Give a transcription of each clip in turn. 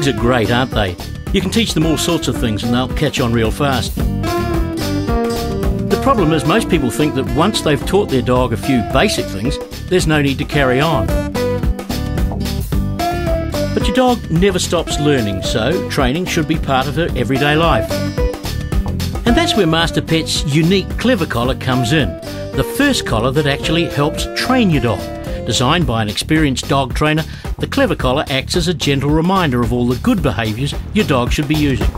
Kids are great, aren't they? You can teach them all sorts of things and they'll catch on real fast. The problem is most people think that once they've taught their dog a few basic things, there's no need to carry on. But your dog never stops learning, so training should be part of her everyday life. And that's where Masterpet's unique Clever Collar comes in. The first collar that actually helps train your dog. Designed by an experienced dog trainer, the Clever Collar acts as a gentle reminder of all the good behaviours your dog should be using.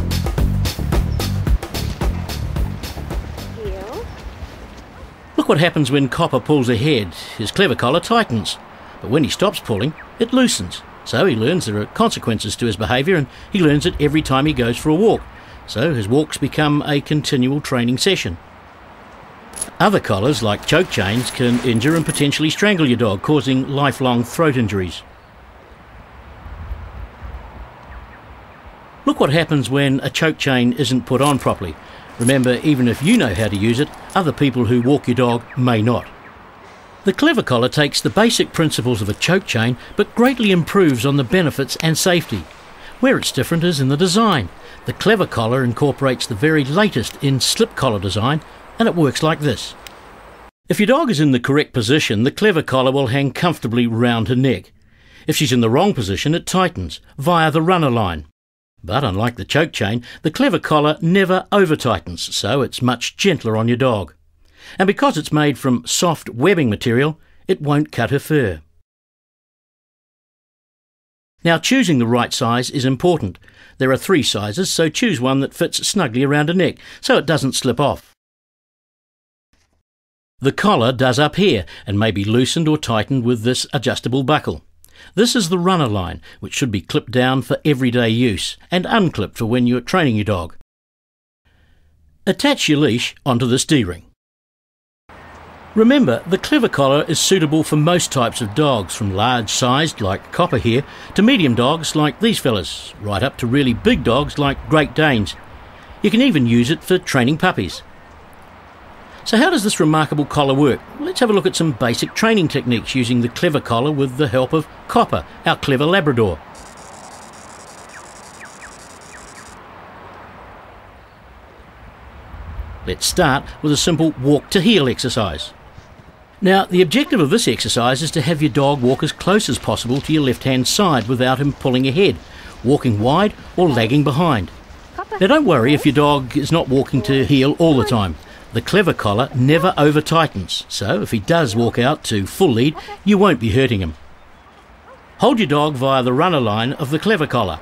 Look what happens when Copper pulls ahead. His Clever Collar tightens, but when he stops pulling, it loosens. So he learns there are consequences to his behaviour, and he learns it every time he goes for a walk. So his walks become a continual training session. Other collars, like choke chains, can injure and potentially strangle your dog, causing lifelong throat injuries. Look what happens when a choke chain isn't put on properly. Remember, even if you know how to use it, other people who walk your dog may not. The Clever Collar takes the basic principles of a choke chain, but greatly improves on the benefits and safety. Where it's different is in the design. The Clever Collar incorporates the very latest in slip collar design, and it works like this. If your dog is in the correct position, the Clever Collar will hang comfortably round her neck. If she's in the wrong position, it tightens via the runner line. But unlike the choke chain, the Clever Collar never over-tightens, so it's much gentler on your dog. And because it's made from soft webbing material, it won't cut her fur. Now, choosing the right size is important. There are 3 sizes, so choose one that fits snugly around her neck, so it doesn't slip off. The collar does up here, and may be loosened or tightened with this adjustable buckle. This is the runner line, which should be clipped down for everyday use, and unclipped for when you're training your dog. Attach your leash onto this D-ring. Remember, the Clever Collar is suitable for most types of dogs, from large-sized, like Copper here, to medium dogs like these fellas, right up to really big dogs like Great Danes. You can even use it for training puppies. So how does this remarkable collar work? Let's have a look at some basic training techniques using the Clever Collar with the help of Copper, our clever Labrador. Let's start with a simple walk to heel exercise. Now, the objective of this exercise is to have your dog walk as close as possible to your left-hand side without him pulling ahead, walking wide or lagging behind. Now, don't worry if your dog is not walking to heel all the time. The Clever Collar never over-tightens, so if he does walk out to full lead, you won't be hurting him. Hold your dog via the runner line of the Clever Collar.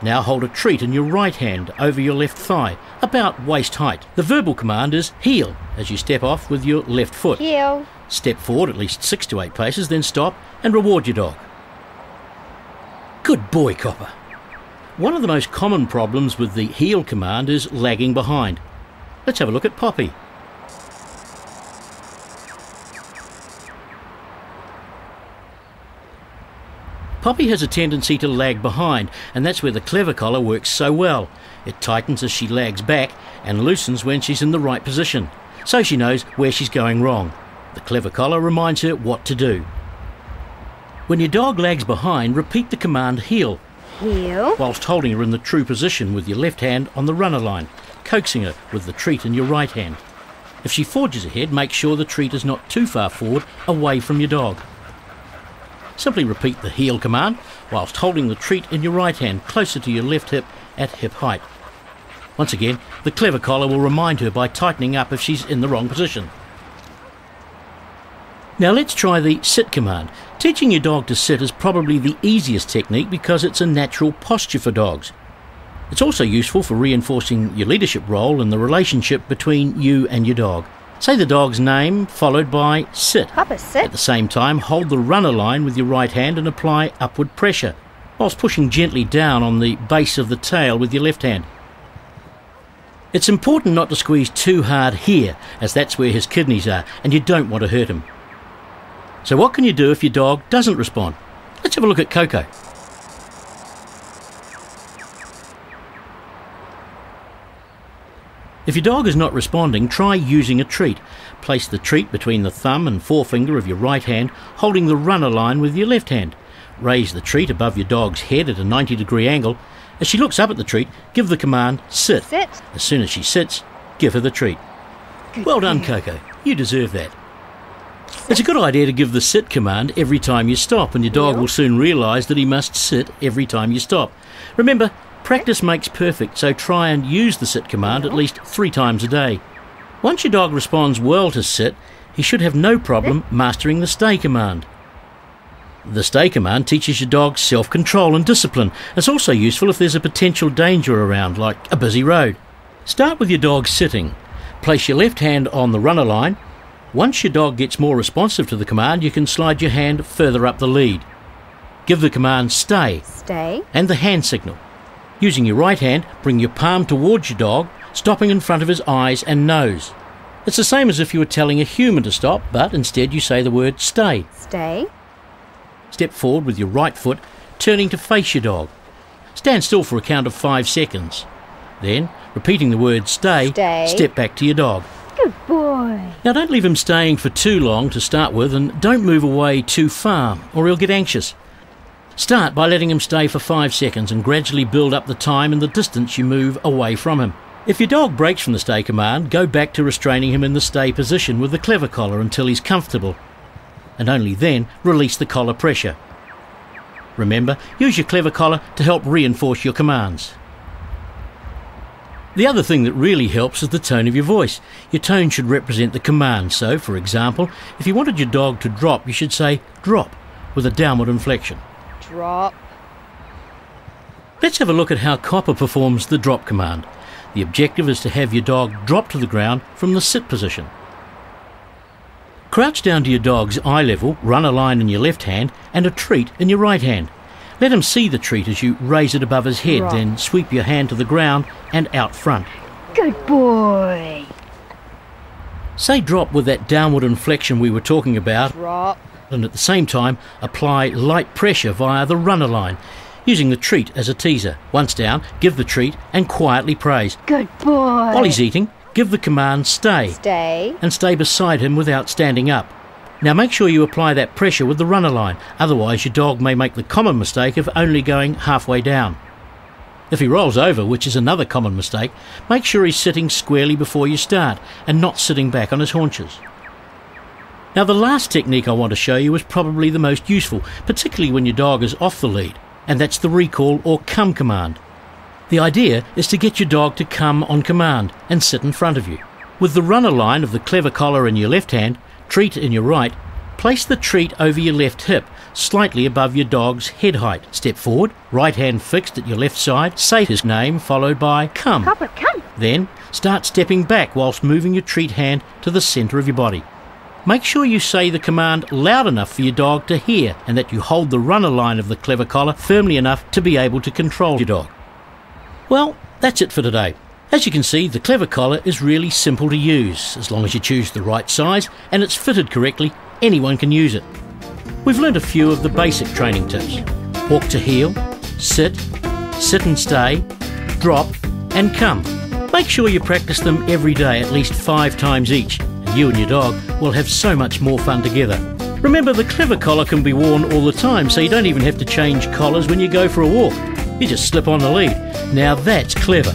Now hold a treat in your right hand over your left thigh, about waist height. The verbal command is heel, as you step off with your left foot. Heel. Step forward at least 6 to 8 paces, then stop and reward your dog. Good boy, Copper. One of the most common problems with the heel command is lagging behind. Let's have a look at Poppy. Poppy has a tendency to lag behind, and that's where the Clever Collar works so well. It tightens as she lags back and loosens when she's in the right position, so she knows where she's going wrong. The Clever Collar reminds her what to do. When your dog lags behind, repeat the command heel, whilst holding her in the true position with your left hand on the runner line, coaxing her with the treat in your right hand. If she forges ahead, make sure the treat is not too far forward away from your dog. Simply repeat the heel command whilst holding the treat in your right hand closer to your left hip at hip height. Once again, the Clever Collar will remind her by tightening up if she's in the wrong position. Now let's try the sit command. Teaching your dog to sit is probably the easiest technique because it's a natural posture for dogs. It's also useful for reinforcing your leadership role in the relationship between you and your dog. Say the dog's name followed by sit. Papa, sit. At the same time, hold the runner line with your right hand and apply upward pressure, whilst pushing gently down on the base of the tail with your left hand. It's important not to squeeze too hard here, as that's where his kidneys are, and you don't want to hurt him. So what can you do if your dog doesn't respond? Let's have a look at Coco. If your dog is not responding, try using a treat. Place the treat between the thumb and forefinger of your right hand, holding the runner line with your left hand. Raise the treat above your dog's head at a 90-degree angle As she looks up at the treat, give the command sit. Sit. As soon as she sits, give her the treat. Good Well done, girl. Coco. You deserve that. It's a good idea to give the sit command every time you stop, and your dog will soon realise that he must sit every time you stop. Remember, practice makes perfect, so try and use the sit command at least 3 times a day. Once your dog responds well to sit, he should have no problem mastering the stay command. The stay command teaches your dog self-control and discipline. It's also useful if there's a potential danger around, like a busy road. Start with your dog sitting. Place your left hand on the runner line. Once your dog gets more responsive to the command, you can slide your hand further up the lead. Give the command stay Stay. and the hand signal. Using your right hand, bring your palm towards your dog, stopping in front of his eyes and nose. It's the same as if you were telling a human to stop, but instead you say the word stay. Stay. Step forward with your right foot, turning to face your dog. Stand still for a count of 5 seconds. Then, repeating the word stay, Stay. step back to your dog. Good boy. Now don't leave him staying for too long to start with, and don't move away too far or he'll get anxious. Start by letting him stay for 5 seconds and gradually build up the time and the distance you move away from him. If your dog breaks from the stay command, go back to restraining him in the stay position with the clever collar until he's comfortable, and only then release the collar pressure. Remember, use your clever collar to help reinforce your commands. The other thing that really helps is the tone of your voice. Your tone should represent the command. So, for example, if you wanted your dog to drop, you should say drop with a downward inflection. Drop. Let's have a look at how Copper performs the drop command. The objective is to have your dog drop to the ground from the sit position. Crouch down to your dog's eye level, run a line in your left hand and a treat in your right hand. Let him see the treat as you raise it above his head, Drop. then sweep your hand to the ground and out front. Good boy. Say drop with that downward inflection we were talking about, Drop. and at the same time apply light pressure via the runner line, using the treat as a teaser. Once down, give the treat and quietly praise. Good boy. While he's eating, give the command stay Stay. and stay beside him without standing up. Now make sure you apply that pressure with the runner line, otherwise your dog may make the common mistake of only going halfway down. If he rolls over, which is another common mistake, make sure he's sitting squarely before you start and not sitting back on his haunches. Now the last technique I want to show you is probably the most useful, particularly when your dog is off the lead, and that's the recall or come command. The idea is to get your dog to come on command and sit in front of you. With the runner line of the clever collar in your left hand, treat in your right, place the treat over your left hip, slightly above your dog's head height. Step forward, right hand fixed at your left side, say his name followed by come. Copper, come. Then start stepping back whilst moving your treat hand to the centre of your body. Make sure you say the command loud enough for your dog to hear, and that you hold the runner line of the clever collar firmly enough to be able to control your dog. Well, that's it for today. As you can see, the clever collar is really simple to use. As long as you choose the right size and it's fitted correctly, anyone can use it. We've learned a few of the basic training tips. Walk to heel, sit and stay, drop and come. Make sure you practice them every day, at least 5 times each, and you and your dog will have so much more fun together. Remember, the clever collar can be worn all the time, so you don't even have to change collars when you go for a walk. You just slip on the lead. Now that's clever.